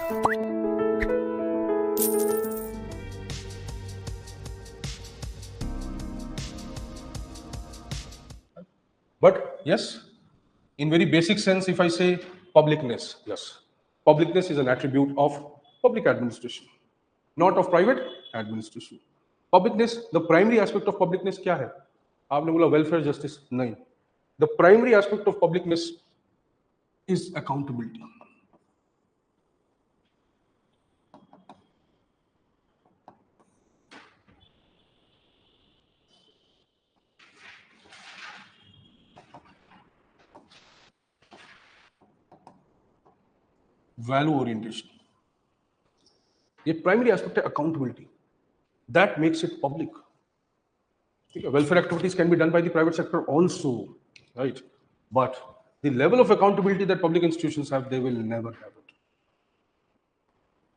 But yes, in very basic sense, if I say publicness, yes, publicness is an attribute of public administration, not of private administration. Publicness, the primary aspect of publicness क्या है? आपने बोला welfare justice, नहीं. The primary aspect of publicness is accountability. Value orientation. ये primary aspect है accountability. That makes it public. Welfare activities can be done by the private sector also, right? But the level of accountability that public institutions have, they will never have it.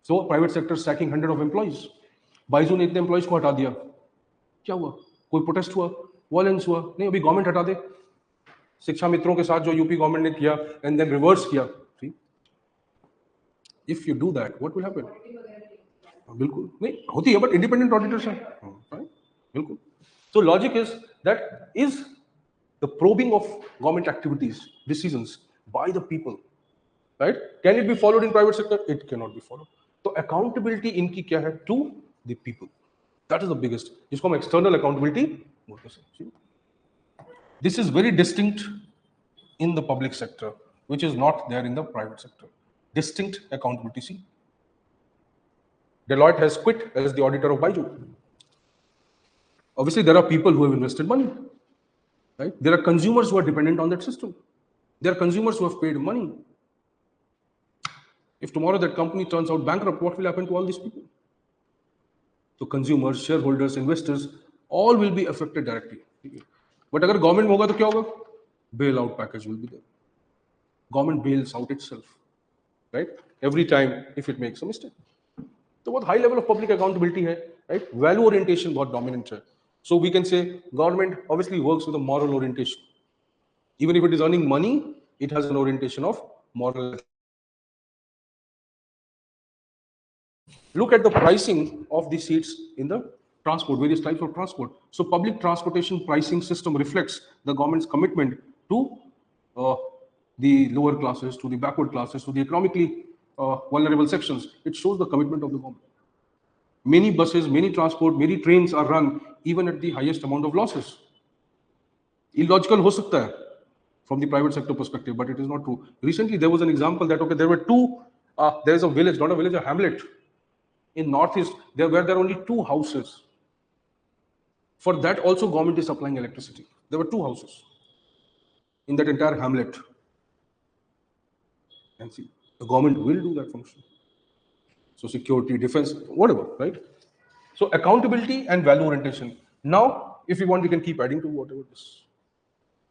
So private sector sacking 100 of employees. Byju ने इतने employees को हटा दिया, क्या हुआ? कोई protest हुआ, violence हुआ? नहीं, अभी गवर्नमेंट हटा दे. शिक्षा मित्रों के साथ जो यूपी गवर्नमेंट ने किया एंड देन रिवर्स किया. If you do that, what will happen? बिल्कुल नहीं होती है, बट इंडिपेंडेंट ऑडिटर्स हैं. बिल्कुल. So logic is that is the probing of government activities, decisions by the people, right? Can it be followed in private sector? It cannot be followed. So accountability इनकी क्या है? To the people. That is the biggest. जिसको हम external accountability बोलते हैं. This is very distinct in the public sector, which is not there in the private sector. Distinct accountability. See, Deloitte has quit as the auditor of Baiju. Obviously, there are people who have invested money, right? There are consumers who are dependent on that system. There are consumers who have paid money. If tomorrow that company turns out bankrupt, what will happen to all these people? So consumers, shareholders, investors, all will be affected directly. But अगर government में होगा तो क्या होगा? Bailout package will be there. Government bails out itself, right? Every time if it makes a mistake. तो बहुत high level of public accountability है, right? Value orientation बहुत dominant है. So we can say government obviously works with a moral orientation. Even if it is earning money, it has an orientation of moral. Look at the pricing of the seats in the transport, various types of transport. So public transportation pricing system reflects the government's commitment to the lower classes, to the backward classes, to the economically vulnerable sections. It shows the commitment of the government. Many buses, many transport, many trains are run even at the highest amount of losses. Illogical ho sakta hai from the private sector perspective, but it is not true. Recently, there was an example that, okay, there were there is a village, not a village, a hamlet in Northeast, where there are only 2 houses. For that also government is supplying electricity. There were 2 houses in that entire hamlet. And see, the government will do that function. So security, defense, whatever, right? So accountability and value orientation. Now, if you want, we can keep adding to whatever it is.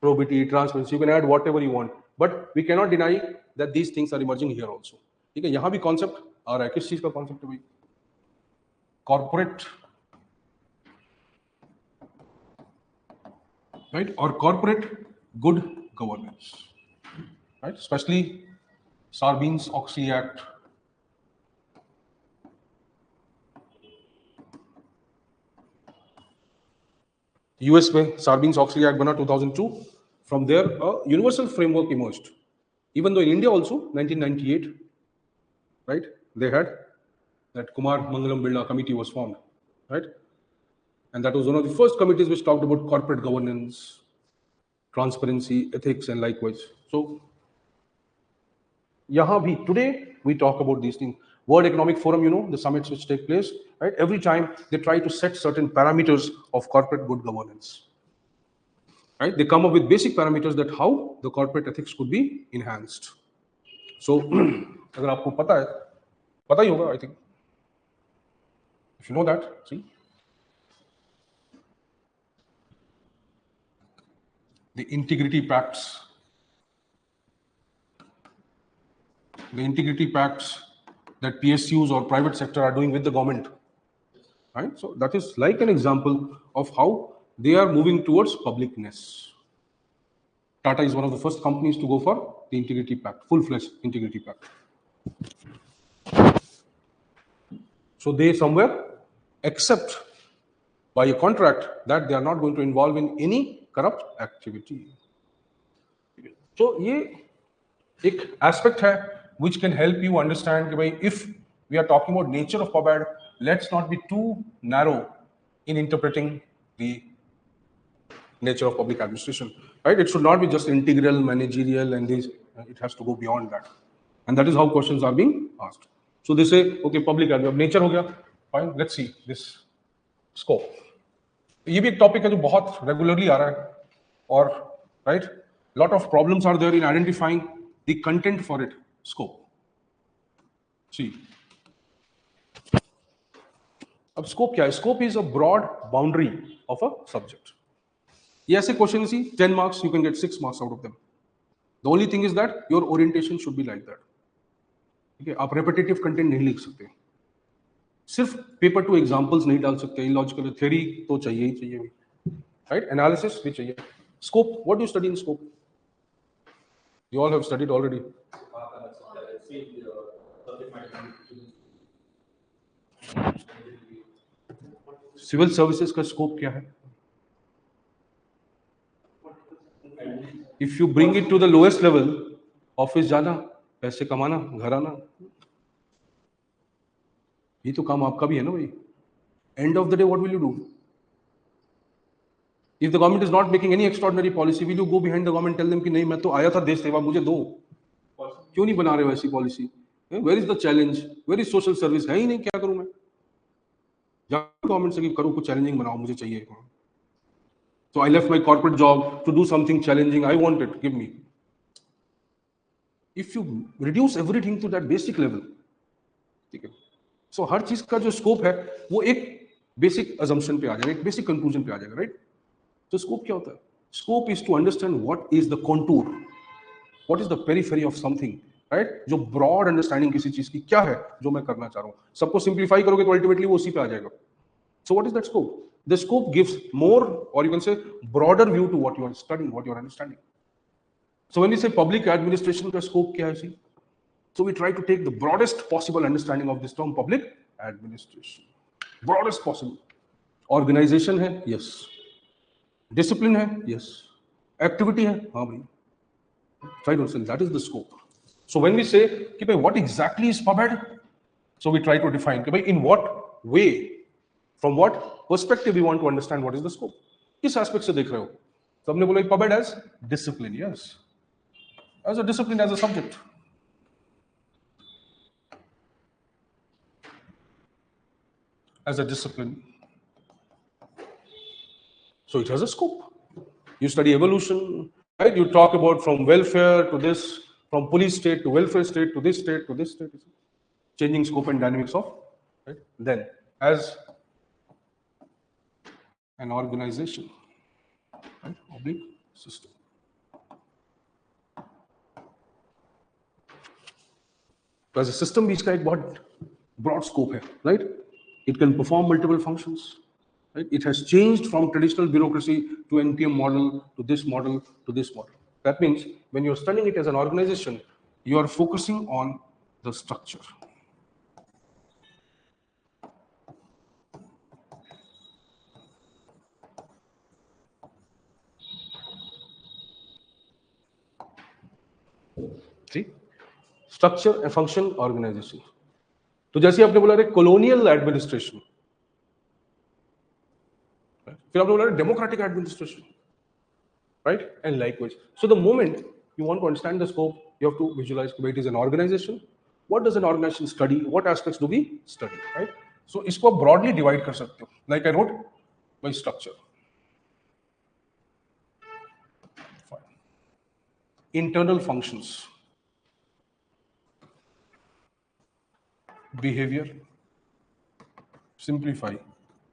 Probity, transparency, you can add whatever you want. But we cannot deny that these things are emerging here also. ठीक है, यहाँ भी concept आ रहा है. किस चीज का concept है भाई? Corporate, right? Or corporate good governance, right? Especially Sarbanes-Oxley Act. US में Sarbanes-Oxley Act बना 2002. From there, a universal framework emerged. Even though in India also, 1998, right? They had that Kumar Mangalam Birla committee was formed, right? And that was one of the first committees which talked about corporate governance, transparency, ethics, and likewise. So, yahan bhi, today we talk about these things. World Economic Forum, you know, the summits which take place, right? Every time they try to set certain parameters of corporate good governance, right? They come up with basic parameters that how the corporate ethics could be enhanced. So, अगर आपको पता है, पता ही होगा, I think. If you know that, see, the integrity pacts that PSUs or private sector are doing with the government, right? So that is like an example of how they are moving towards publicness. Tata is one of the first companies to go for the integrity pact, full-fledged integrity pact. So they somewhere accept by a contract that they are not going to involve in any corrupt activity. So ये एक aspect है which can help you understand कि भाई if we are talking about nature of pub ad, let's not be too narrow in interpreting the nature of public administration, right? It should not be just integral, managerial, and these. It has to go beyond that, and that is how questions are being asked. So they say, okay, public administration, nature हो गया, fine. Let's see this scope. ये भी एक topic है जो बहुत regularly आ रहा है, और right lot of problems are there in identifying the content for it scope. See अब स्कोप क्या है? Scope is a broad boundary of a subject. ये ऐसे question see 10 marks you can get 6 marks out of them. The only thing is that your orientation should be like that. ठीक है, आप repetitive content नहीं लिख सकते, सिर्फ paper two examples नहीं डाल सकते, इलॉजिकल थ्योरी तो चाहिए ही चाहिए, राइट? एनालिसिस भी चाहिए. Scope, what do study in scope? You all have studied already. Civil services का स्कोप क्या है? If you bring it to the lowest level, office जाना, पैसे कमाना, घर आना, ये तो काम आपका भी है ना भाई. End of the day what will you do? If the government is not making any extraordinary policy, will you go behind the government, tell them कि नहीं मैं तो आया था देश सेवा, मुझे दो? क्यों नहीं बना रहे हो ऐसी policy? Where is the challenge? Where is social service? है ही नहीं, क्या करूं मैं? जाओ गवर्नमेंट से कि करो कुछ चैलेंजिंग बनाओ, मुझे चाहिए. So I left my corporate job to do something challenging. I want it. Give me. If you reduce everything to that basic level, ठीक है? So हर चीज का जो स्कोप है वो एक बेसिक assumption पे आ जाएगा, एक बेसिक कंक्लूजन पे आ जाएगा, राइट? तो स्कोप क्या होता है? Scope is to understand what is the contour, what is the periphery of something, right? जो ब्रॉड अंडरस्टैंडिंग किसी चीज की क्या है जो मैं करना चाह रहा हूं. सबको सिंप्लीफाई करोगे तो अल्टीमेटली वो उसी पे आ जाएगा. So what is that scope? The scope gives more, और you can say broader view to what you are studying, what you are understanding. So when we say public administration का scope क्या है? See, so we try to take the broadest possible understanding of this term public administration. Broadest possible. Organisation है, yes. Discipline है, yes. Activity है, हाँ भाई. Try to understand that is the scope. So when we say कि भाई what exactly is pub ad, so we try to define कि भाई in what way, from what perspective we want to understand what is the scope. किस aspect से देख रहे हो? तो हमने बोला pub ad as discipline, yes, as a discipline, as a subject. As a discipline. So it has a scope. You study evolution, right? You talk about from welfare to this, from police state to welfare state to this state to this state, changing scope and dynamics of, right? Then, as an organization, right? Public system. So as a system, which का एक बहुत broad scope है, right? It can perform multiple functions. Right? It has changed from traditional bureaucracy to NPM model to this model to this model. That means when you're studying it as an organization, you are focusing on the structure. See? Structure, a function, organization. तो जैसे आपने बोला रे colonial administration, फिर आपने बोला democratic administration, right? And likewise. So the moment you want to understand the scope, you have to visualize it is an organization. What does an organization study? What aspects do we study, right? So इसको आप broadly divide कर सकते हो. Like I wrote by structure. Fine. Internal functions. Behavior, simplify,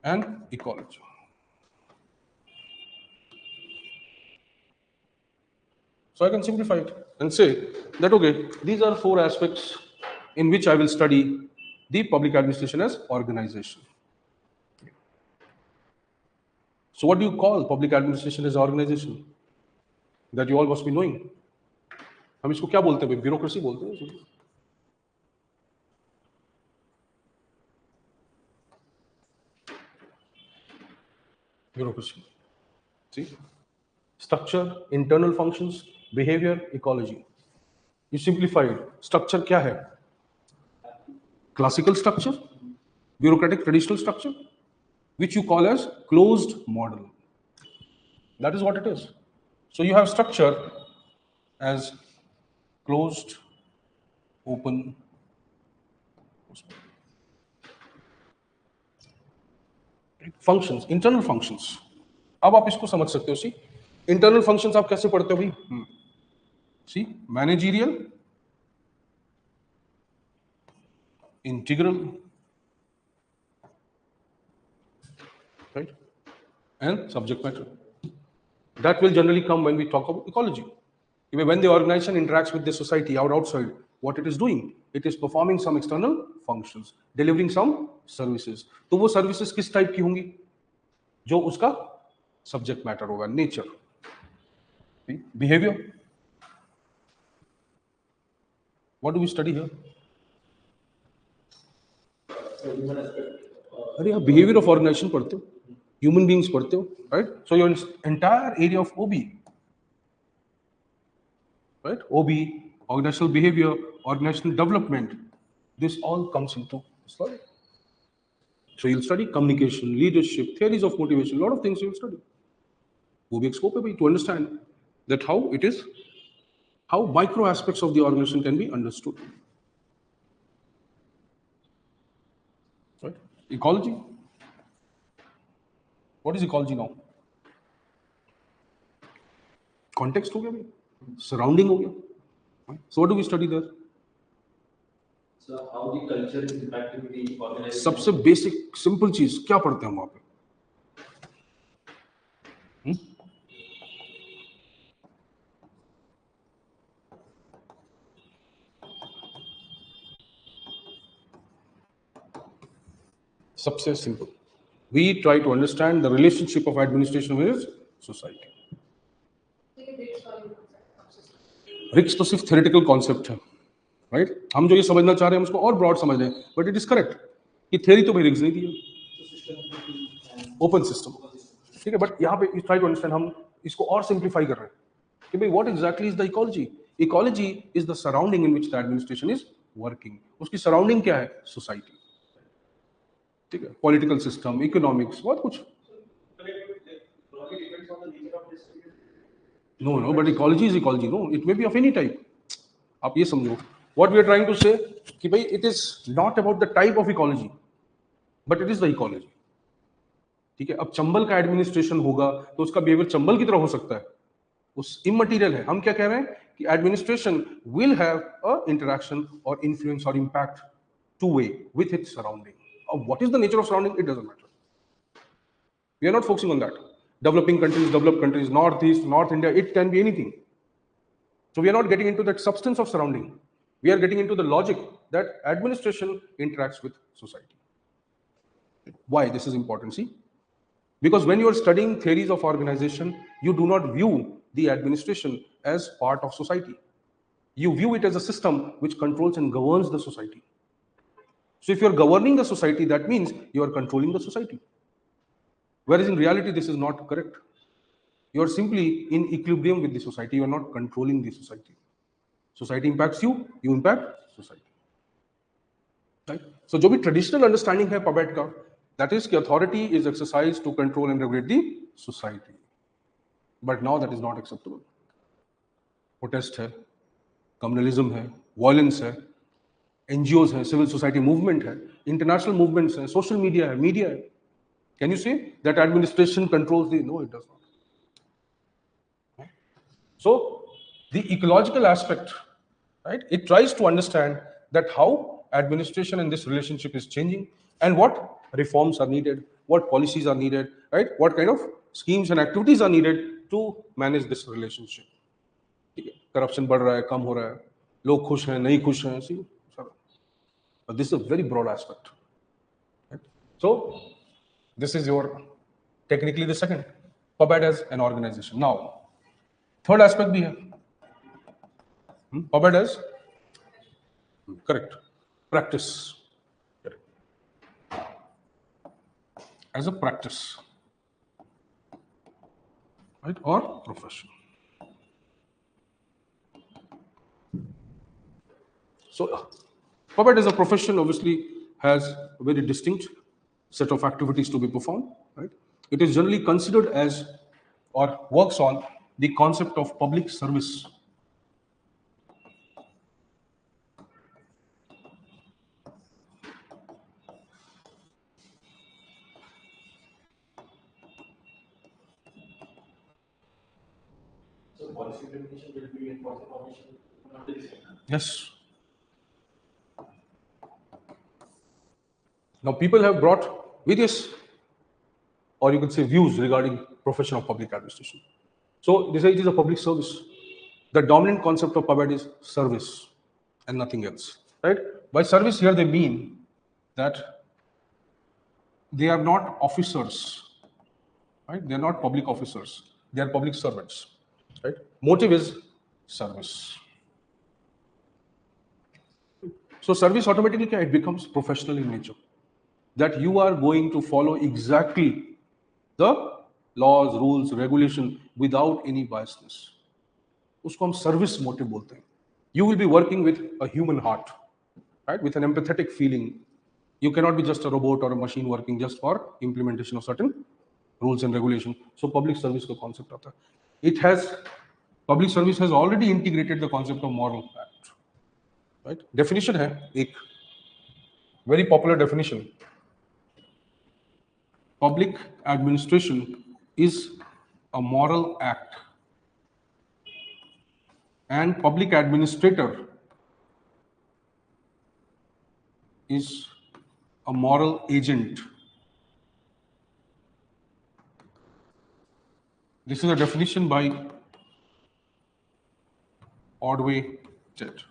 and ecology. So I can simplify it and say that, okay, these are 4 aspects in which I will study the public administration as organization. So what do you call public administration as organization? That you all must be knowing. हम इसको क्या बोलते हैं? Bureaucracy बोलते हैं. bureaucracy. See, structure, internal functions, behavior, ecology. You simplify it. Structure क्या है? Classical structure, bureaucratic traditional structure, which you call as closed model. That is what it is. So you have structure as closed, open. Functions, internal functions. अब आप इसको समझ सकते हो. सी internal functions आप कैसे पढ़ते हो भाई? सी managerial, integral, right, and subject matter. That will generally come when we talk about ecology. When the organization interacts with the society outside, what it is doing, it is performing some external functions, delivering some services. तो वो services किस type की होंगी? जो उसका subject matter होगा, nature, behavior. What do we study here? अरे आप behavior of organization पढ़ते हो, human beings पढ़ते हो, right? So your entire area of OB, right? OB, organizational behavior, organizational development, this all comes into study. So you'll study communication, leadership, theories of motivation, a lot of things you'll study. वो भी एक scope है भाई, to understand that how it is, how micro aspects of the organization can be understood. Right? Ecology. What is ecology now? Context हो गया भाई, surrounding हो गया. So what do we study there? So how the culture is impacting the organization? सबसे basic simple चीज क्या पढ़ते हैं हम वहाँ पे? सबसे simple. We try to understand the relationship of administration with society. रिक्स तो सिर्फ theoretical concept है, right? हम जो ये समझना चाह रहे हैं हम उसको और broad समझ रहे हैं, but it is correct कि theory तो भाई रिक्स नहीं दी है, open system, ठीक है? But यहाँ पे try to understand, हम इसको और simplify कर रहे हैं कि भाई what exactly is the ecology? Ecology is the surrounding in which the administration is working. उसकी surrounding क्या है? Society, ठीक है? Political system, economics, बहुत कुछ. No, but ecology is ecology. No, it may be of any type. आप ये समझो. What we are trying to say कि भाई it is not about the type of ecology, but it is the ecology. ठीक है? अब चंबल का administration होगा तो उसका बिहेवियर चंबल की तरह हो सकता है. उस इमटेरियल है. हम क्या कह रहे हैं कि administration will have a interaction और इन्फ्लुएंस और impact two way with its surrounding. What is the nature of surrounding? It doesn't matter. We are not focusing on that. Developing countries, developed countries, Northeast, North India, it can be anything. So we are not getting into that substance of surrounding. We are getting into the logic that administration interacts with society. Why this is important? See, because when you are studying theories of organization, you do not view the administration as part of society. You view it as a system which controls and governs the society. So if you are governing the society, that means you are controlling the society. Whereas in reality, this is not correct. You are simply in equilibrium with the society. You are not controlling the society. Society impacts you, you impact society. Right? So, जो भी traditional understanding है पबेट का, that is कि authority is exercised to control and regulate the society. But now that is not acceptable. Protest है, communalism है, violence है, NGOs है, civil society movement है, international movements है, social media है, media है. Can you say that administration controls the? No, it does not. So the ecological aspect, right? It tries to understand that how administration in this relationship is changing and what reforms are needed, what policies are needed, right? What kind of schemes and activities are needed to manage this relationship. Corruption बढ़ रहा है, कम हो रहा है, लोग खुश हैं, नहीं खुश हैं, see, but this is a very broad aspect. Right? So this is your technically the second PubAd as an organization. Now, third aspect bhi hai. PubAd as correct practice. Correct. As a practice. right, or profession. So puppet as a profession obviously has a very distinct set of activities to be performed, right? It is generally considered as or works on the concept of public service. So policy implementation will be in policy formation, not the design. Yes. Now people have brought various, or you could say, views regarding profession of public administration. So they say it is a public service. The dominant concept of puppet is service and nothing else, right? By service here they mean that they are not officers, right? They are not public officers. They are public servants, right? Motive is service. So service automatically it becomes professional in nature. That you are going to follow exactly the laws, rules, regulation without any biasness. उसको हम service motive बोलते हैं. You will be working with a human heart, right? With an empathetic feeling. You cannot be just a robot or a machine working just for implementation of certain rules and regulation. So public service का concept आता है. It has, public service has already integrated the concept of moral act, right? Definition है एक very popular definition. Public administration is a moral act, and public administrator is a moral agent. This is a definition by Ordway Ted.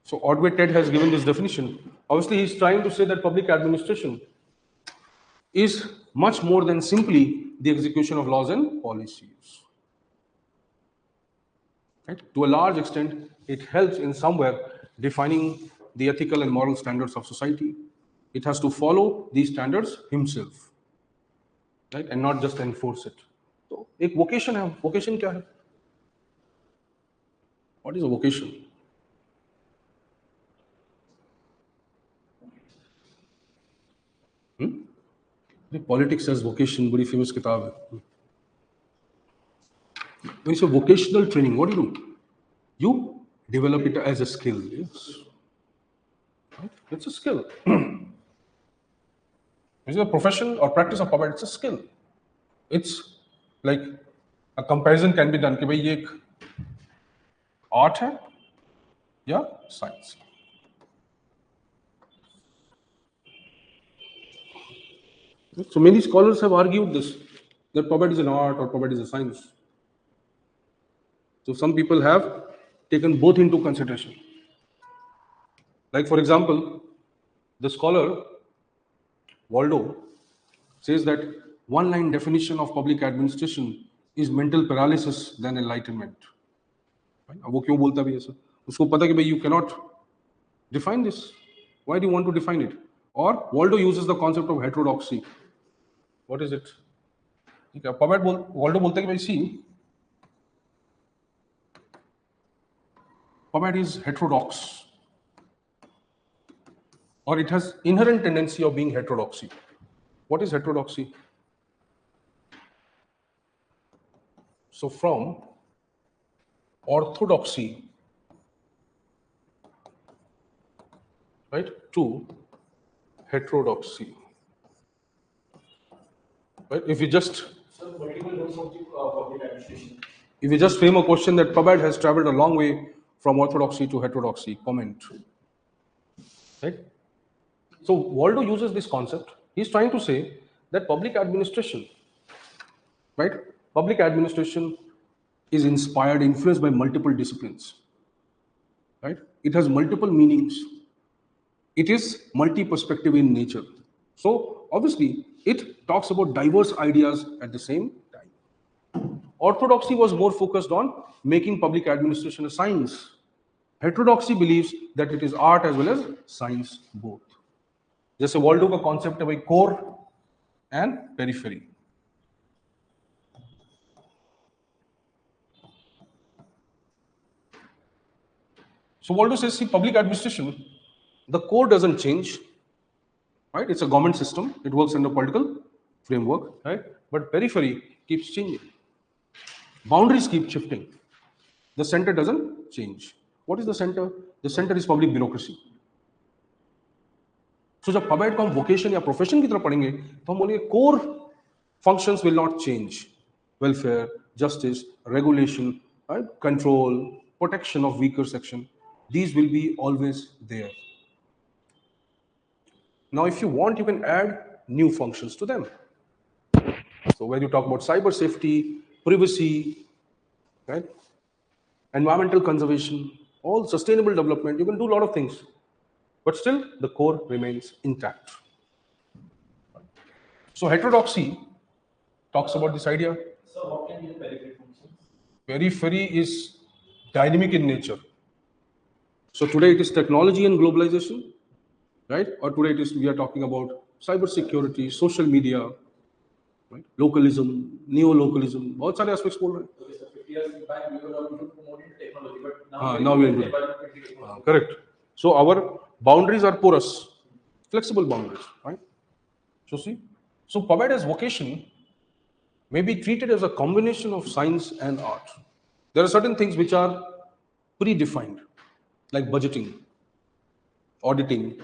So Ordway Ted has given this definition. Obviously, he's trying to say that public administration is much more than simply the execution of laws and policies. Right? To a large extent, it helps in somewhere defining the ethical and moral standards of society. It has to follow these standards himself, right? And not just enforce it. So, एक vocation है. Vocation क्या है? What is a vocation? Politics as vocation, बड़ी famous किताब है. When you say vocational training, what do? You develop it as a skill. Yes. Right? It's a skill. Is it a profession or practice of puppet? It's a skill. It's like a comparison can be done कि भाई ये एक art है या science. So many scholars have argued this, that puppet is an art or puppet is a science. So some people have taken both into consideration. Like for example, the scholar Waldo says that one-line definition of public administration is mental paralysis than enlightenment. अब वो क्यों बोलता भी ऐसा? उसको पता कि भाई you cannot define this. Why do you want to define it? Or Waldo uses the concept of heterodoxy. What is it? ठीक है, Waldo बोलता है कि भाई see, puppet is heterodox, or it has inherent tendency of being heterodoxy. What is heterodoxy? So from orthodoxy, right, to heterodoxy. Right? If you just multiple roles of the public administration. If you just frame a question that puppet has traveled a long way from orthodoxy to heterodoxy, comment. Right? So Waldo uses this concept. He's trying to say that public administration, right? Public administration is inspired, influenced by multiple disciplines. Right? It has multiple meanings. It is multi-perspective in nature. So obviously, it talks about diverse ideas at the same time. Orthodoxy was more focused on making public administration a science. Heterodoxy believes that it is art as well as science both. जैसे Waldo का concept है भाई, core and periphery. So Waldo says, see, public administration, the core doesn't change, right? It's a government system. It works under political framework, right? But periphery keeps changing. Boundaries keep shifting. The center doesn't change. What is the center? The center is public bureaucracy. So जब पबेट को हम vocation या profession की तरफ पढ़ेंगे तो हम बोलेंगे core functions will not change. Welfare, justice, regulation, right? Control, protection of weaker section. These will be always there. Now, if you want, you can add new functions to them. So when you talk about cyber safety, privacy, right? Environmental conservation, all sustainable development, you can do a lot of things. But still, the core remains intact. So heterodoxy talks about this idea. So what can be the periphery functions? Periphery is dynamic in nature. So today it is technology and globalization, right? Or today it is we are talking about cyber security, social media, right? Localism, neo-localism, बहुत सारे aspects बोल रहे हैं. Okay, so 50 years back we were also promoting technology, but now we are doing it. Correct. So our boundaries are porous, flexible boundaries, right? So see, so PubEd as vocation may be treated as a combination of science and art. There are certain things which are predefined, like budgeting, auditing,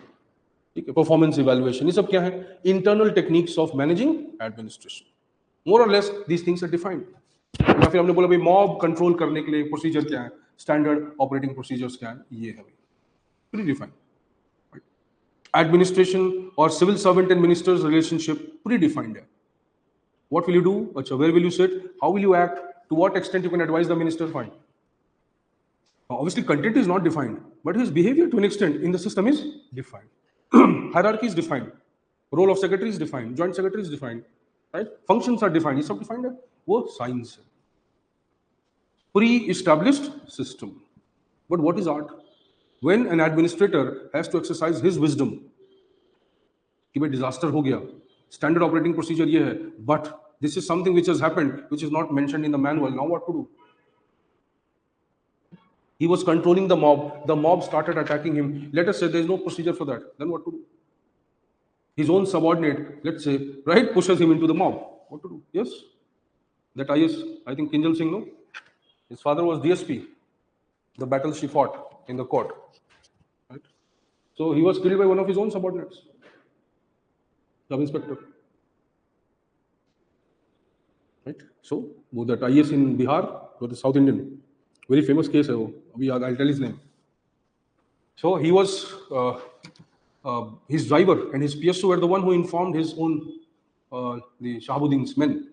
performance evaluation. ये सब क्या है? Internal techniques of managing administration. More or less, these things are defined. या फिर हमने बोला भाई mob control करने के लिए प्रोसीजर क्या है, स्टैंडर्ड ऑपरेटिंग प्रोसीजर्स क्या है, ये है प्री डिफाइंड. एडमिनिस्ट्रेशन और civil servant and ministers relationship predefined है. What will you do? अच्छा, where will you sit? How will you act? To what extent you can advise the minister? Fine. Obviously, content is not defined, but his behavior to an extent in the system is defined. Hierarchy is defined. Role of secretary is defined. Joint secretary is defined. Right? Functions are defined. ये सब defined है. वो science है. Pre-established system. But what is art? When an administrator has to exercise his wisdom, कि भाई disaster हो गया, standard operating procedure ये है, but this is something which has happened, which is not mentioned in the manual. Now what to do? He was controlling the mob. The mob started attacking him. Let us say there is no procedure for that. Then what to do? His own subordinate, let's say, right, pushes him into the mob. What to do? Yes? That IS, I think Kinjal Singh, no? His father was DSP. The battle she fought in the court. Right? So he was killed by one of his own subordinates, sub inspector. Right? So that IS in Bihar, was the South Indian, very famous case. I'll tell his name. So he was his driver and his PSO were the one who informed his own the Shahabuddin's men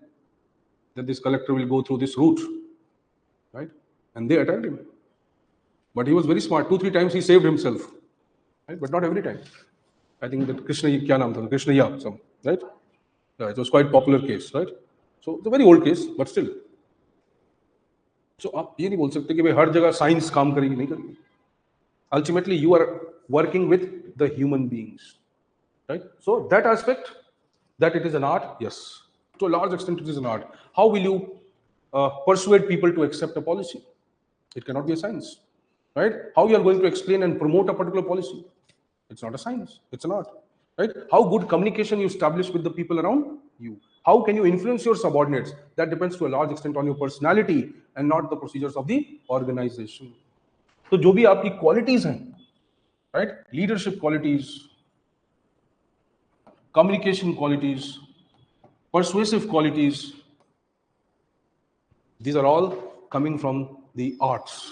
that this collector will go through this route, right? And they attacked him. But he was very smart. 2-3 times he saved himself, right? But not every time. I think that Krishna, kya naam tha? Krishna, some, right? Yeah, it was quite popular case, right? So it's a very old case, but still. So आप ये नहीं बोल सकते कि भाई हर जगह science काम करेगी, नहीं करेगी. Ultimately, you are working with the human beings, right? So that aspect, that it is an art, yes. To a large extent, it is an art. How will you persuade people to accept a policy? It cannot be a science, right? How you are going to explain and promote a particular policy? It's not a science, it's an art, right? How good communication you establish with the people around you? How can you influence your subordinates? That depends to a large extent on your personality and not the procedures of the organization. तो जो भी आपकी qualities हैं, right, leadership qualities, communication qualities, persuasive qualities, these are all coming from the arts,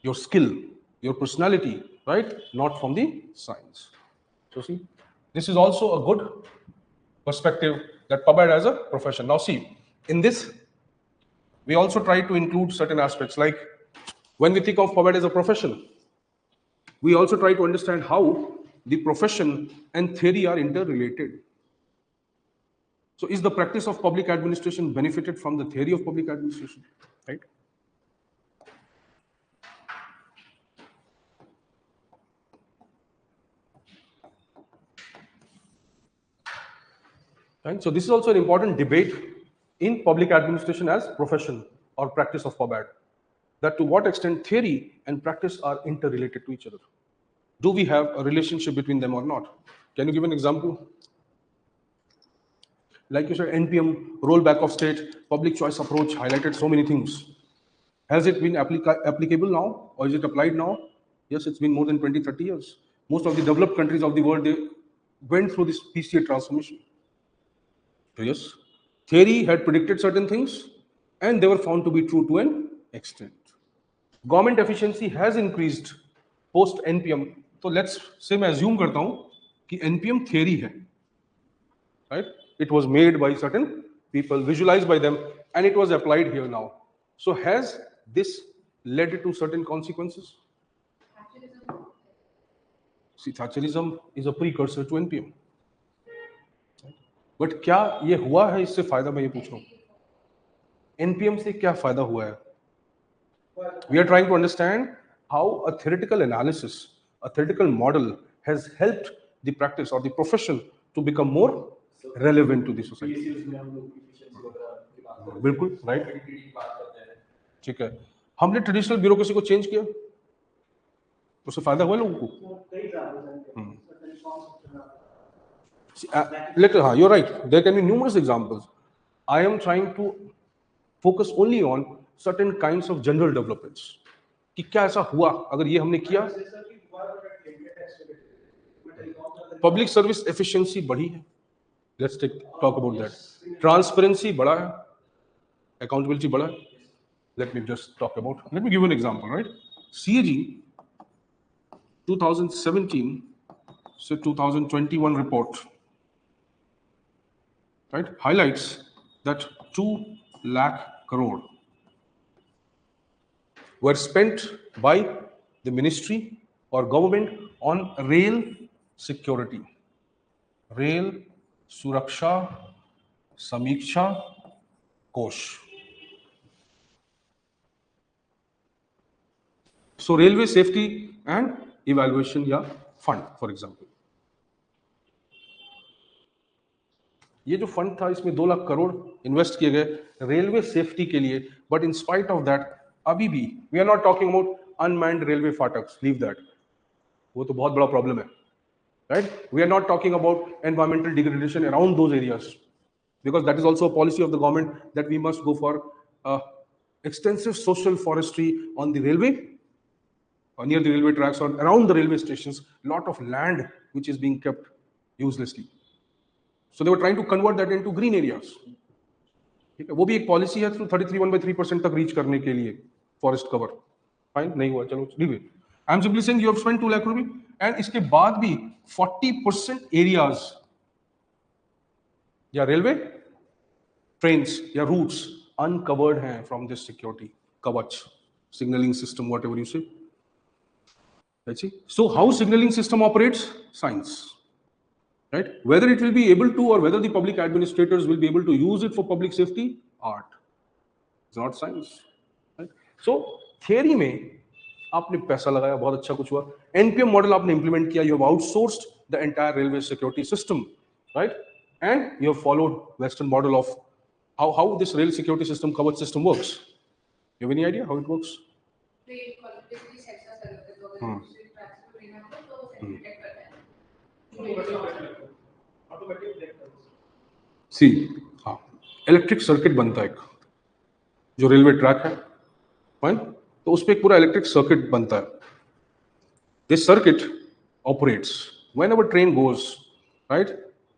your skill, your personality, right? Not from the science. So see, this is also a good perspective that PubEd as a profession. Now see, in this, we also try to include certain aspects, like when we think of PubEd as a profession, we also try to understand how the profession and theory are interrelated. So is the practice of public administration benefited from the theory of public administration, right? Right? So this is also an important debate in public administration as profession or practice of PubAd, that to what extent theory and practice are interrelated to each other. Do we have a relationship between them or not? Can you give an example? Like you said, NPM, rollback of state, public choice approach highlighted so many things. Has it been applicable now, or is it applied now? Yes, it's been more than 20, 30 years. Most of the developed countries of the world, they went through this PCA transformation. So yes, theory had predicted certain things, and they were found to be true to an extent. Government efficiency has increased post NPM. So let's say मैं assume करता हूँ कि NPM theory है, right? It was made by certain people, visualized by them, and it was applied here now. So has this led to certain consequences? See, Thatcherism is a precursor to NPM. But क्या ये हुआ है, इससे फायदा मैं ये पूछ रहा हूँ, एनपीएम से क्या फायदा हुआ है? We are trying to understand how a theoretical analysis, a theoretical model has helped the practice or the profession to become more relevant to the society. बिल्कुल राइट, ठीक है. हमने ट्रेडिशनल ब्यूरोक्रेसी को चेंज किया, उससे फायदा हुआ लोगों को. You're right. There can be numerous examples. I am trying to focus only on certain kinds of general developments. कि क्या ऐसा हुआ अगर ये हमने किया? Public service efficiency बढ़ी है. Let's talk about that. Transparency बढ़ा है. Accountability बढ़ा है. Let me give you an example, right? CAG 2017 to 2021 report, right, highlights that 2 lakh crore were spent by the ministry or government on rail security, rail suraksha samiksha kosh. So railway safety and evaluation या fund, for example. ये जो fund था इसमें 2 lakh crore invest किए गए railway safety के लिए, but in spite of that अभी भी we are not talking about unmanned railway फाटक्स, लीव दैट, वो तो बहुत बड़ा प्रॉब्लम है, right? We are not talking about environmental degradation around those areas, because that is also a policy of the government that we must go for extensive social forestry on the railway or near the railway tracks or around the railway stations, lot of land which is being kept uselessly. So they were trying to convert that into green areas. ठीक है, वो भी एक policy है through 33.3% तक reach करने के लिए फॉरेस्ट कवर. फाइन, नहीं हुआ, चलो leave it. I am simply saying you have spent 2 lakh रुपए एंड इसके बाद भी 40% एरियाज या रेलवे ट्रेन्स या रूट्स अनकवर्ड हैं फ्रॉम दिस सिक्योरिटी कवच signaling system, whatever you say. Let's see. So how signaling system operates? Science. Right? Whether it will be able to or whether the public administrators will be able to use it for public safety, art. It's not science. Right? So theory में आपने पैसा लगाया, बहुत अच्छा कुछ हुआ. NPM model आपने implement किया, you have outsourced the entire railway security system, right? And you have followed Western model of how this rail security system, coverage system works. You have any idea how it works? सी, हाँ, electric circuit बनता है एक, जो railway track है, fine, तो उस पर एक पूरा इलेक्ट्रिक सर्किट बनता है. This circuit operates whenever train goes, right?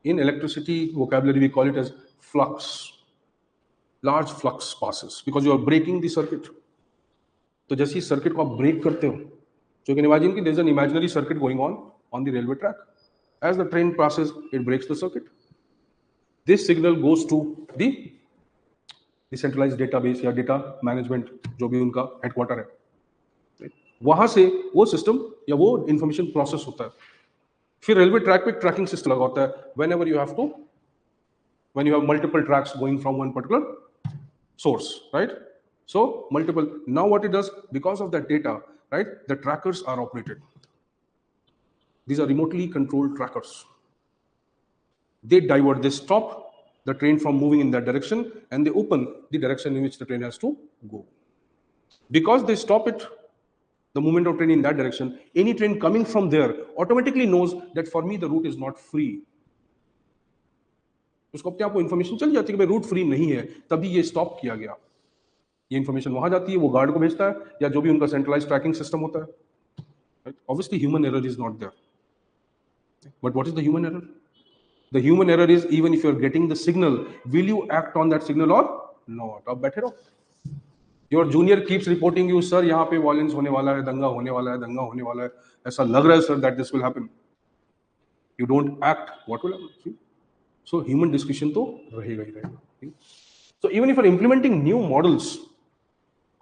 In electricity vocabulary we call it as flux. Large flux passes because you are breaking the circuit. तो जैसे ही सर्किट को आप ब्रेक करते हो, so you can imagine कि there is an imaginary circuit going on the railway track. As the train passes, it breaks the circuit. This signal goes to the decentralized database या data management जो भी उनका headquarter है, वहां से वो system या वो इंफॉर्मेशन प्रोसेस होता है. फिर रेलवे ट्रैक पे ट्रैकिंग सिस्टम लगा होता है whenever you have to, when you have multiple tracks going from one particular source, right? So multiple, now what it does, because of that data, right, the trackers are operated. These are remotely controlled trackers. They divert, they stop the train from moving in that direction, and they open the direction in which the train has to go. Because they stop it, the movement of train in that direction, any train coming from there automatically knows that for me the route is not free. उसको अपने आप को information चल जाती है कि भाई root free नहीं है, तभी ये स्टॉप किया गया. ये इन्फॉर्मेशन वहां जाती है, वो गार्ड को भेजता है या जो भी उनका सेंट्रलाइज ट्रैकिंग सिस्टम होता है. Obviously human error is not there. But what is the human error? The human error is, even if you're getting the signal, will you act on that signal or not? आप बैठे रहो. Your junior keeps reporting you, sir, यहाँ पे violence होने वाला है, दंगा होने वाला है, दंगा होने वाला है, ऐसा लग रहा है sir that this will happen. You don't act, what will happen? See? So human discretion तो रहेगा ही रहेगा. So even if you're implementing new models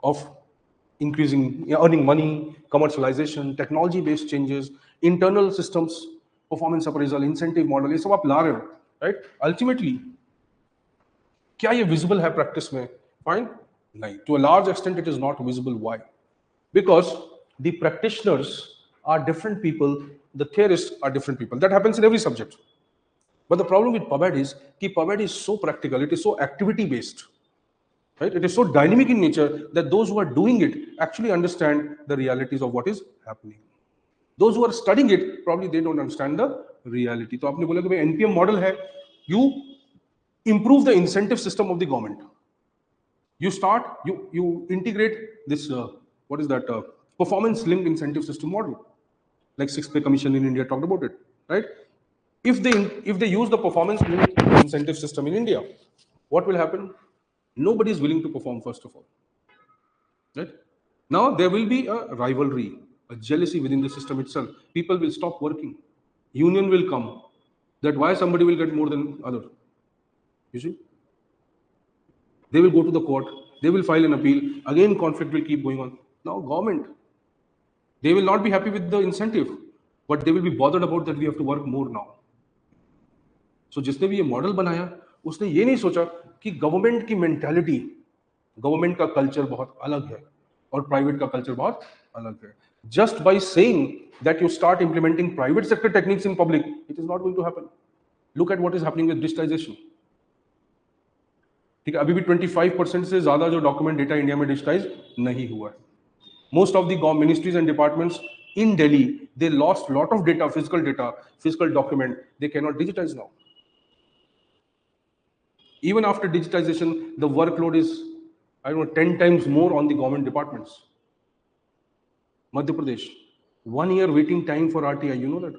of increasing, earning money, commercialization, technology-based changes, internal systems, performance appraisal, incentive model, ये सब आप ला रहे हो, right? Ultimately, क्या ये visible है practice में? Fine. No, to a large extent, it is not visible. Why? Because the practitioners are different people, the theorists are different people. That happens in every subject. But the problem with PubMed is that PubMed is so practical, it is so activity-based, right? It is so dynamic in nature that those who are doing it actually understand the realities of what is happening. Those who are studying it, probably they don't understand the reality. So, आपने बोला कि भाई NPM model है, you improve the incentive system of the government. You integrate this, what is that, performance linked incentive system model, like Sixth Pay Commission in India talked about it, right? If they use the performance linked incentive system in India, what will happen? Nobody is willing to perform, first of all, right? Now there will be a rivalry, a jealousy within the system itself. People will stop working, union will come, that why somebody will get more than other, you see. They will go to the court, they will file an appeal, again conflict will keep going on. Now government, they will not be happy with the incentive, but they will be bothered about that we have to work more now. So जिसने भी ये model बनाया, उसने ये नहीं सोचा कि government की मेंटालिटी, गवर्नमेंट का कल्चर बहुत अलग है और प्राइवेट का कल्चर बहुत अलग है. Just by saying that you start implementing private sector techniques in public, it is not going to happen. Look at what is happening with digitization. ठीक है, अभी भी 25% से ज्यादा जो डॉक्यूमेंट डेटा इंडिया में डिजिटाइज नहीं हुआ है. Most of the ministries and departments in Delhi, they lost lot of data, physical document, they cannot digitize now. Even after digitization, the workload is, I don't know, 10 times more on the government departments. Madhya Pradesh, 1 year waiting time for RTI, you know that?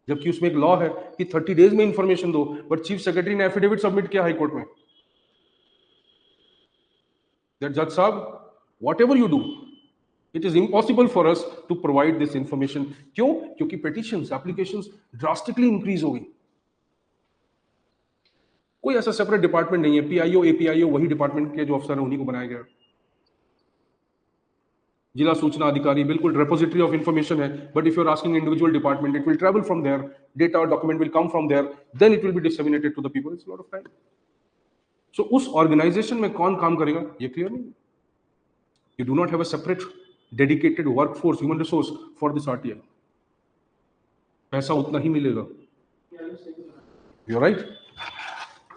जबकि उसमें एक law है कि 30 days में information दो, but chief secretary ने affidavit submit किया high court में. That judge साहब, whatever you do, it is impossible for us to provide this information. क्यों? क्योंकि petitions, applications drastically increase हो गई. कोई ऐसा सेपरेट डिपार्टमेंट नहीं है. PIO, APIO वही डिपार्टमेंट के जो अफसर हैं उन्हीं को बनाया गया. जिला सूचना अधिकारी बिल्कुल repository of information है, but if you are asking individual department, it will travel from there, data or document will come from there, then it will be disseminated to the people. It's a lot of time. So उस organisation में कौन काम करेगा ये clear नहीं. You do not have a separate dedicated workforce, human resource for this RTI. पैसा उतना ही मिलेगा. You're right.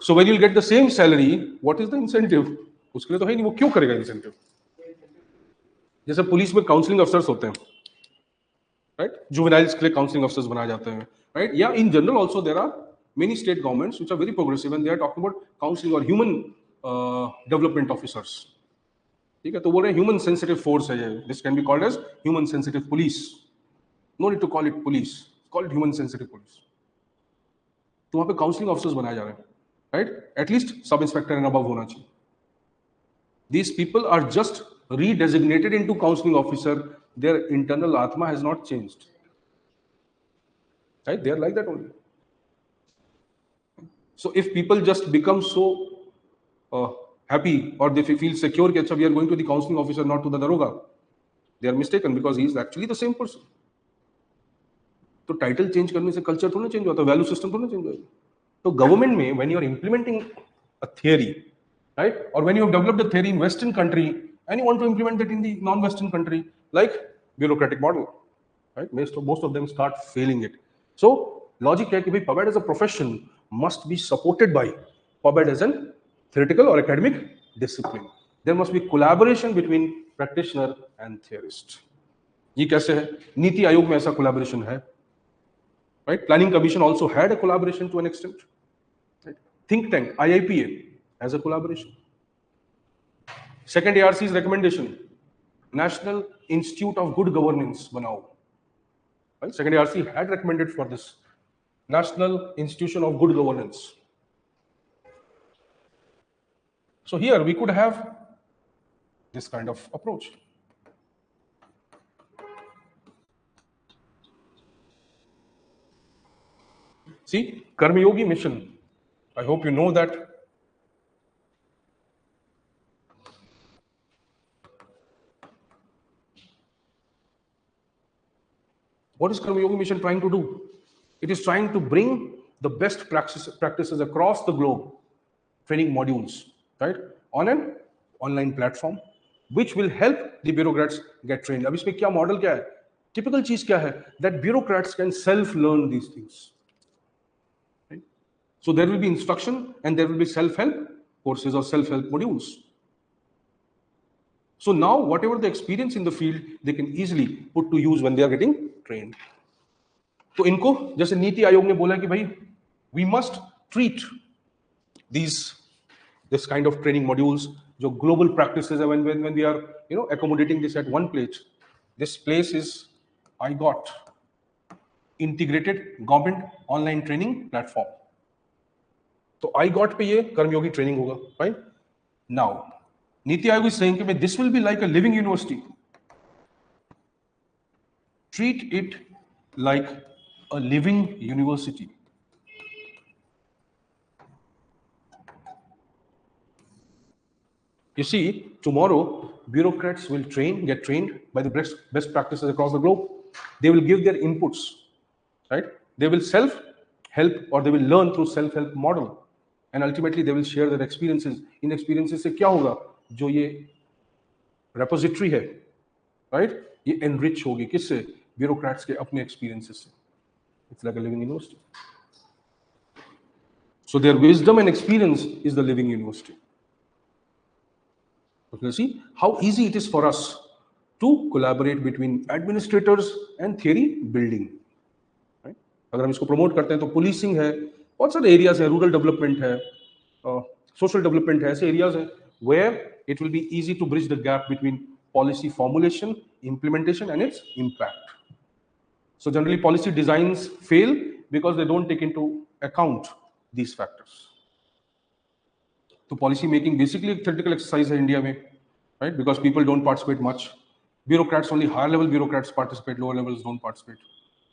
So when you'll get the same salary, what is the incentive? उसके लिए तो है नहीं, वो क्यों करेगा incentive? जैसे पुलिस में काउंसलिंग अफसर्स होते हैं, राइट? जुवेनाइल्स के लिए काउंसलिंग अफसर्स बनाए जाते हैं, राइट? या in general also there are many state governments which are very progressive and they are talking about counselling और ह्यूमन डेवलपमेंट ऑफिसर्स. ठीक है, तो वो ह्यूमन सेंसिटिव फोर्स है ये. This can be called as human sensitive police. No need to call it police, call it human sensitive police. तो वहां पे काउंसलिंग ऑफिसर्स बनाए जा रहे हैं, right? At least sub inspector and above होना चाहिए. These people are just redesignated into counseling officer. Their internal atma has not changed, right? They are like that only. So if people just become so happy or they feel secure that we are going to the counseling officer, not to the daroga, they are mistaken, because he is actually the same person. तो title change करने से culture थोड़ा change होता है, value system थोड़ा change होगा. तो government में when you are implementing a theory, right? Or when you have developed a theory in Western country and you want to implement it in the non-Western country, like bureaucratic model, right? Most of them start failing it. So logic है कि भाई PubMed as a profession must be supported by PubEd as an theoretical or academic discipline. There must be collaboration between practitioner and theorist. ये कैसे है? नीति आयोग में ऐसा collaboration है, right? Planning Commission also had a collaboration to an extent. Right? Think Tank, IIPA, has a collaboration. Second ARC's recommendation, National Institute of Good Governance बनाओ. Right? Second ARC had recommended for this National Institution of Good Governance. So here we could have this kind of approach. See, Karmayogi mission. I hope you know that. What is Karmayogi mission trying to do? It is trying to bring the best practices across the globe, training modules, right, on an online platform, which will help the bureaucrats get trained. अब इसमें क्या model क्या है? Typical चीज क्या है? That bureaucrats can self-learn these things. Right? So there will be instruction and there will be self-help courses or self-help modules. So now whatever the experience in the field, they can easily put to use when they are getting trained. तो इनको जैसे नीति आयोग ने बोला कि भाई we must treat this kind of training modules जो global practices when we are accommodating this at one place. This place is IGOT, Integrated Government Online Training Platform. तो IGOT पे ये कर्मयोगी ट्रेनिंग होगा, right? Now Niti Aayog is saying that this will be like a living university. Treat it like a living university. You see, tomorrow bureaucrats will get trained by the best practices across the globe. They will give their inputs, right? They will self-help or they will learn through self-help model, and ultimately they will share their experiences. In experiences से क्या होगा? जो ये repository है, right? ये enrich होगी किससे? Bureaucrats के अपने experiences से. It's like a living university. So their wisdom and experience is the living university. Okay, see how easy it is for us to collaborate between administrators and theory building. Right? अगर हम इसको promote करते हैं तो policing है, बहुत सारे areas है, rural development है, social development है, ऐसे areas हैं where it will be easy to bridge the gap between policy formulation, implementation, and its impact. So generally policy designs fail because they don't take into account these factors. So policy making basically a theoretical exercise in India में, right? Because people don't participate much. Bureaucrats, only higher level bureaucrats participate, lower levels don't participate.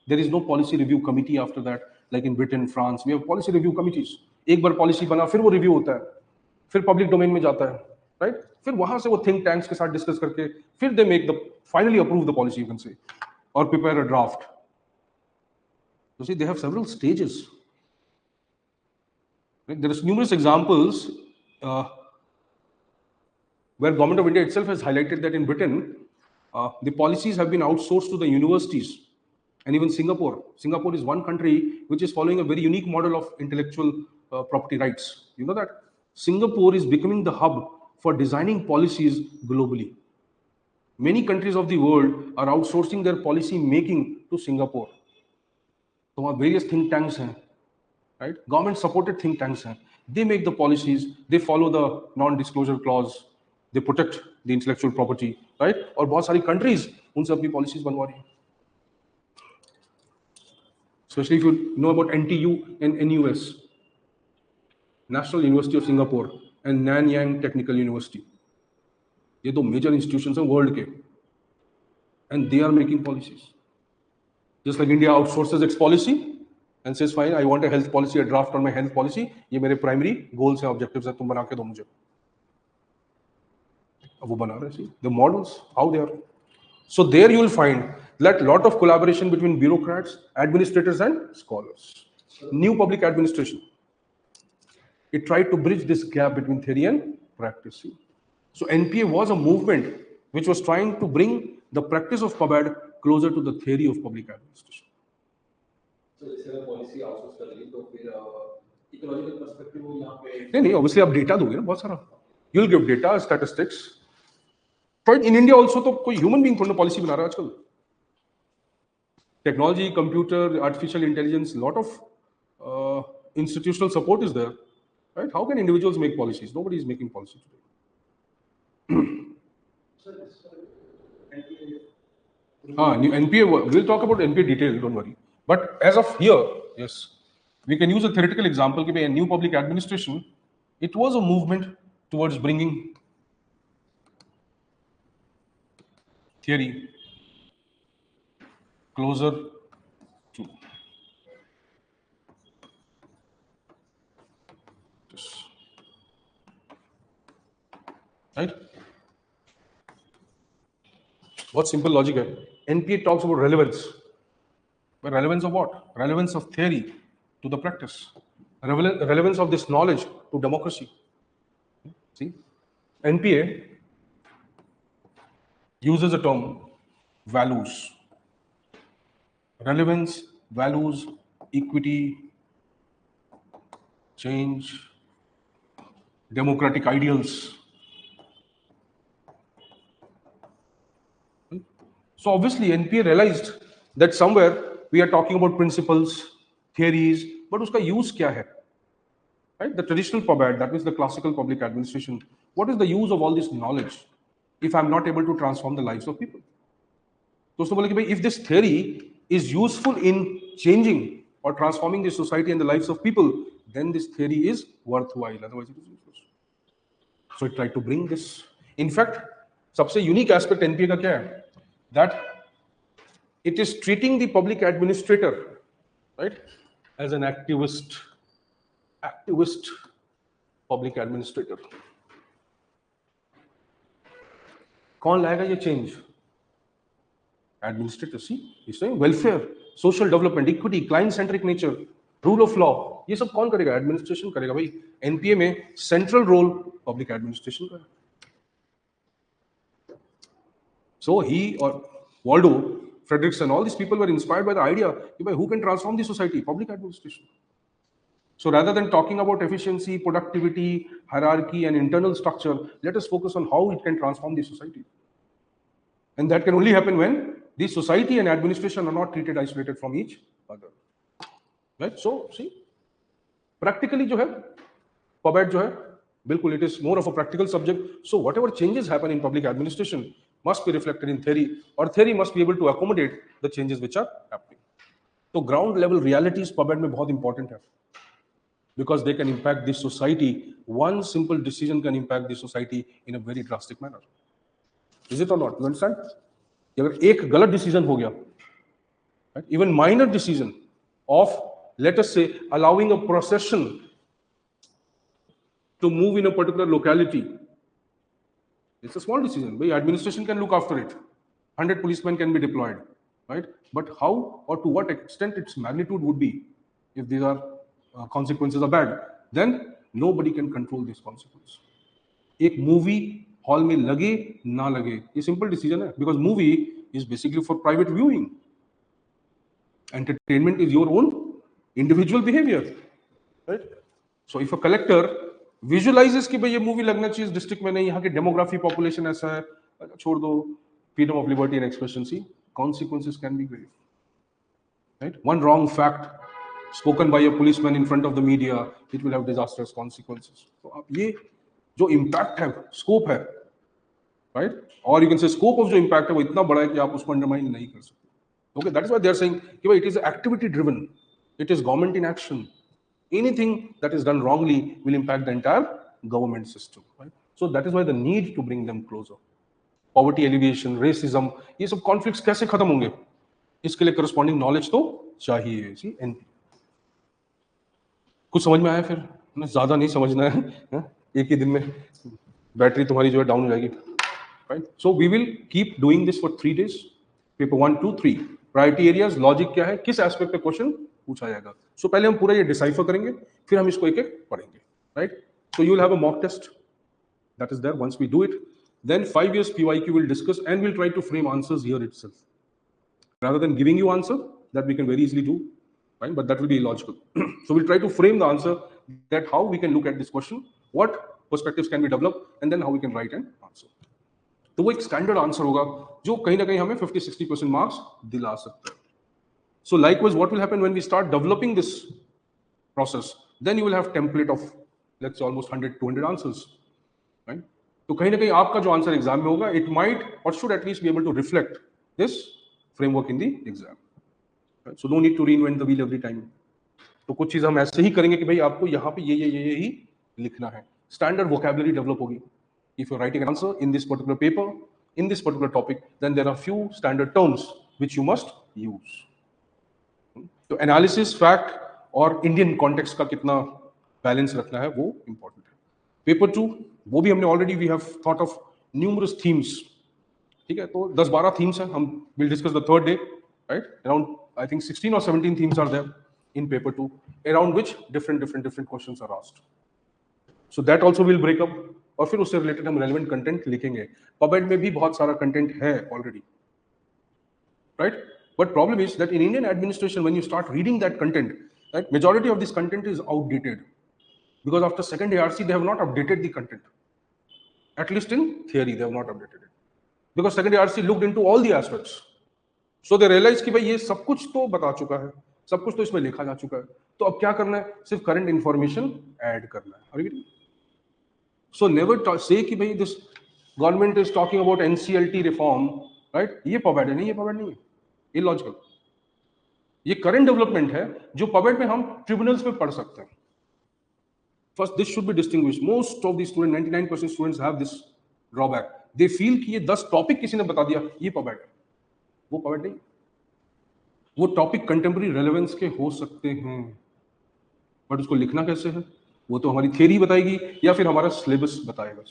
There is no policy review committee after that, like in Britain, France. We have policy review committees. एक बार policy बना, फिर वो review होता है, फिर public domain में जाता है, right? फिर वहां से वो think tanks के साथ discuss करके, फिर they finally approve the policy, you can say, or prepare a draft. You see, they have several stages. Right? There is numerous examples where Government of India itself has highlighted that in Britain, the policies have been outsourced to the universities, and even Singapore. Singapore is one country which is following a very unique model of intellectual property rights. You know that? Singapore is becoming the hub for designing policies globally. Many countries of the world are outsourcing their policy making to Singapore. So वहाँ various think tanks हैं, right? Government supported think tanks हैं. They make the policies, they follow the non-disclosure clause, they protect the intellectual property, right? और बहुत सारी countries उनसे अपनी policies बनवा रही हैं. Especially if you know about NTU and NUS, National University of Singapore, and Nanyang Technical University. ये दो major institutions हैं world के, and they are making policies. Just like India outsources its policy and says, fine, I want a health policy, a draft on my health policy. ये मेरे primary goals and objectives हैं, तुम बना के दो मुझे. अब वो बना रहे, see the models, how they are. So there you will find that lot of collaboration between bureaucrats, administrators, and scholars. New public administration. It tried to bridge this gap between theory and practice. So NPA was a movement which was trying to bring the practice of PubEd closer to the theory of public administration. So इस तरह policy outsource कर ली तो फिर ecological perspective वो यहाँ पे नहीं, obviously आप डेटा दोगे ना बहुत सारा, you will give data, statistics. But in India also तो कोई ह्यूमन बीइंग थोड़ा पॉलिसी बना रहा है आजकल। Technology, computer, artificial intelligence, lot of institutional support is there, right? How can individuals make policies? Nobody is making policy today. Sir NPA New NPA, we'll talk about NPA detail, don't worry. But as of here, yes, we can use a theoretical example. Ki bhai, a new public administration, it was a movement towards bringing theory closer to this, right? What simple logic hai? NPA talks about relevance. But relevance of what? Relevance of theory to the practice. Relevance of this knowledge to democracy. See, NPA uses the term values. Relevance, values, equity, change, democratic ideals. So obviously NPA realized that somewhere we are talking about principles, theories, but uska use kya hai? Right? The traditional PUBAD, that means the classical public administration, what is the use of all this knowledge if I'm not able to transform the lives of people? तो उसने बोला कि भाई, if this theory is useful in changing or transforming the society and the lives of people, then this theory is worthwhile. Otherwise, it is useless. So it tried to bring this. In fact, सबसे unique aspect NPA का क्या है? That it is treating the public administrator, right, as an activist public administrator. कौन लाएगा ये change? Administrator. See, he's saying welfare, social development, equity, client-centric nature, rule of law. ये सब कौन करेगा? Administration करेगा भाई. NPA में central role public administration का. So he or Waldo, Frederickson, all these people were inspired by the idea, who can transform the society? Public administration. So rather than talking about efficiency, productivity, hierarchy, and internal structure, let us focus on how it can transform the society. And that can only happen when the society and administration are not treated isolated from each other. Right? So, see, practically जो है, PUBAD जो है, बिल्कुल, it is more of a practical subject. So whatever changes happen in public administration must be reflected in theory, or theory must be able to accommodate the changes which are happening. So ground level realities PUBAD में बहुत important है, because they can impact the society. One simple decision can impact the society in a very drastic manner. Is it or not? You understand? अगर एक गलत decision हो गया, right? Even minor decision of, let us say, allowing a procession to move in a particular locality, it's a small decision. The administration can look after it. 100 policemen can be deployed, right? But how or to what extent its magnitude would be, if these are consequences are bad, then nobody can control these consequences. एक movie hall में लगे ना लगे, ये simple decision है, because movie is basically for private viewing. Entertainment is your own individual behavior, right? So if a collector visualizes कि भाई ये मूवी लगना चाहिए डिस्ट्रिक्ट में, नहीं, यहाँ की डेमोग्राफी, पॉपुलेशन ऐसा है, छोड़ दो, freedom of liberty and expression, see, consequences can be grave, right? One wrong fact spoken by a policeman in front of the media, it will have disastrous consequences. So अब ये जो impact है, scope है, right? Or you can say scope of जो impact है वो इतना बड़ा है कि आप उसको undermine नहीं कर सकते. Okay, that is why they are saying कि भाई it is activity driven, it is government in action. Anything that is done wrongly will impact the entire government system, right? So that is why the need to bring them closer. Poverty alleviation, racism, ये सब conflicts कैसे खत्म होंगे? इसके लिए corresponding knowledge तो चाहिए. See, NP. कुछ समझ में आया? फिर ज्यादा नहीं समझना है, एक ही दिन में बैटरी तुम्हारी जो है डाउन हो जाएगी, right? So we will keep doing this for 3 days. Paper 1, 2, 3. Priority areas, logic क्या है, किस एस्पेक्ट पे क्वेश्चन पूछा जाएगा. So पहले हम पूरा ये डिसाइफर करेंगे, फिर हम इसको एक एक पढ़ेंगे, right? So you will have a mock test that is there. Once we do it, then 5 years PYQ will discuss and we'll try to frame answers here itself, rather than giving you answer that we can very easily do. right? But that will be illogical. So we'll try to frame the answer that how we can look at this question, what perspectives can be developed, and then how we can write an answer. तो वो एक standard answer होगा जो कहीं ना कहीं हमें 50-60% marks दिला सकता है. So likewise, what will happen when we start developing this process? Then you will have template of let's say almost 100-200 answers, right? तो कहीं ना कहीं आपका जो आंसर एग्जाम में होगा, it might or should at least be able to reflect this framework in the exam. Right? So no need to reinvent the wheel every time. तो कुछ चीज हम ऐसे ही करेंगे कि भाई आपको यहाँ पे ये ही लिखना है. Standard vocabulary डेवलप होगी. If you're writing an answer in this particular paper, in this particular topic, then there are few standard terms which you must use. तो एनालिसिस, फैक्ट और इंडियन कॉन्टेक्स्ट का कितना बैलेंस रखना है वो important है. Paper 2 वो भी हमने already we have thought of numerous themes. ठीक है, तो 10-12 थीम्स हैं. हम will discuss the third day, right? Around I think 16 or 17 themes are there in paper 2, around which different questions are asked. So that also will break up. और फिर उससे related हम relevant content लिखेंगे. PubMed में भी बहुत सारा content है already, right? But problem is that in Indian administration, when you start reading that content, right, majority of this content is outdated because after second ARC they have not updated the content. At least in theory, they have not updated it because second ARC looked into all the aspects. So they realized कि भाई ये सब कुछ तो बता चुका है, सब कुछ तो इसमें लिखा जा चुका है. तो अब क्या करना है? सिर्फ करंट इंफॉर्मेशन ऐड करना है. Are you getting? So never say कि भाई this government is talking about NCLT reform, right? ये पबमेड है नहीं, ये पबमेड नहीं है. इलॉजिकल. ये करंट डेवलपमेंट है जो पबमेड में हम ट्रिब्यूनल्स में पढ़ सकते हैं. First this should be distinguished. Most of the student 99% students have this drawback. They feel कि ये 10 टॉपिक किसी ने बता दिया, ये पबमेड है. वो पबमेड नहीं. वो टॉपिक कंटेम्पररी रेलेवेंस के हो सकते हैं, बट उसको लिखना कैसे है वो तो हमारी थियरी बताएगी या फिर हमारा सिलेबस बताएगा.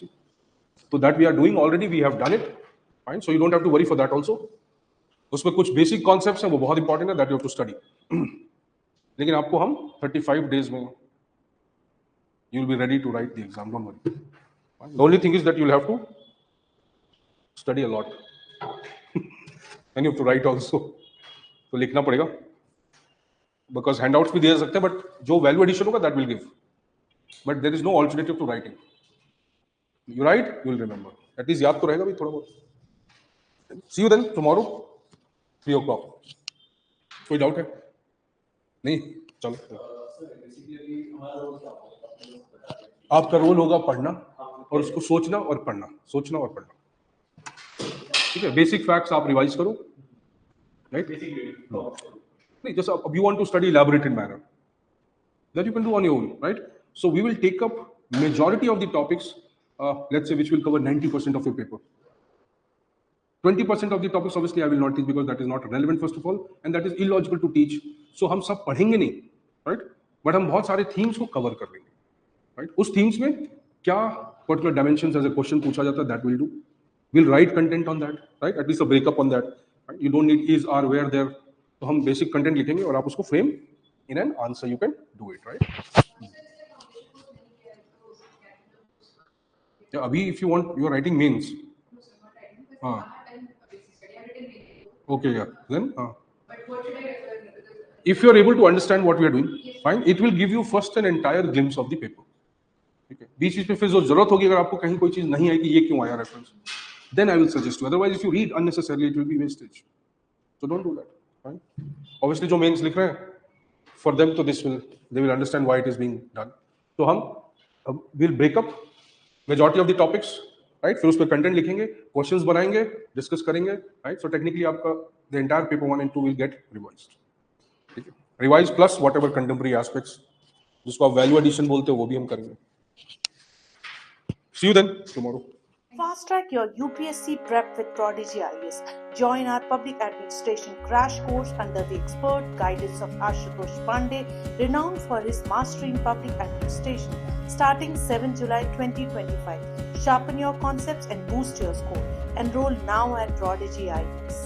तो that we are doing already, we have done it, fine. So you don't have to worry for that also. उसमें कुछ बेसिक कॉन्सेप्ट्स हैं वो बहुत इंपॉर्टेंट है, that you have to study. लेकिन आपको हम 35 डेज में you will be ready to write the exam, don't worry. The only thing is that you will have to study a lot and you have to right also. तो लिखना पड़ेगा because handouts भी दे सकते हैं, but जो value addition होगा that will give, but there is no alternative to writing. You write, you will remember, at least याद तो रहेगा भी थोड़ा बहुत. See you then tomorrow 3 o'clock. कोई डाउट है? नहीं, चलो. आपका रोल होगा पढ़ना और उसको सोचना और पढ़ना, सोचना और पढ़ना. ठीक है, बेसिक फैक्ट्स आप रिवाइज करो, राइट? नहीं, जैसे अब you want to study elaborated manner, that you can do on your own, right? So we will take up majority of the topics, let's say which will cover 90% of your paper. 20% of the topics obviously I will not teach because that is not relevant first of all, and that is illogical to teach. So हम सब पढ़ेंगे नहीं, right? But हम बहुत सारे themes को cover कर लेंगे, right? उस themes में क्या particular dimensions as a question पूछा जाता है, that we'll do. We'll write content on that, right? At least a breakup on that. Right? You don't need is, are, where, there. तो हम basic content लिखेंगे और आप उसको frame in an answer. You can do it, right? Yeah, अभी if you want, you are writing mains. हाँ. Okay, yeah. Then, But what should I refer? if you are able to understand what we are doing, fine. It will give you first an entire glimpse of the paper. Okay. बीच में फिर जो जरूरत होगी अगर आपको कहीं कोई चीज नहीं आएगी ये क्यों आया reference, then I will suggest you. Otherwise, if you read unnecessarily, it will be wastage. So don't do that. Fine. Obviously, जो mains लिख रहे हैं, for them to this will they will understand why it is being done. तो हम will break up majority of the topics. Right, फिर उस पर content लिखेंगे, क्वेश्चंस बनाएंगे, डिस्कस करेंगे, राइट. सो टेक्निकली आपका the entire paper 1 and 2 will get revised. ठीक है, revise plus whatever contemporary aspects जिसको आप वैल्यू एडिशन बोलते हो वो भी हम करेंगे. See you then tomorrow. Fast track your UPSC prep with Prodigy IAS. Join our public administration crash course under the expert guidance of Ashutosh Pandey, renowned for his mastery in public administration, starting 7 July 2025. Sharpen your concepts and boost your score. Enroll now at Prodigy IAS.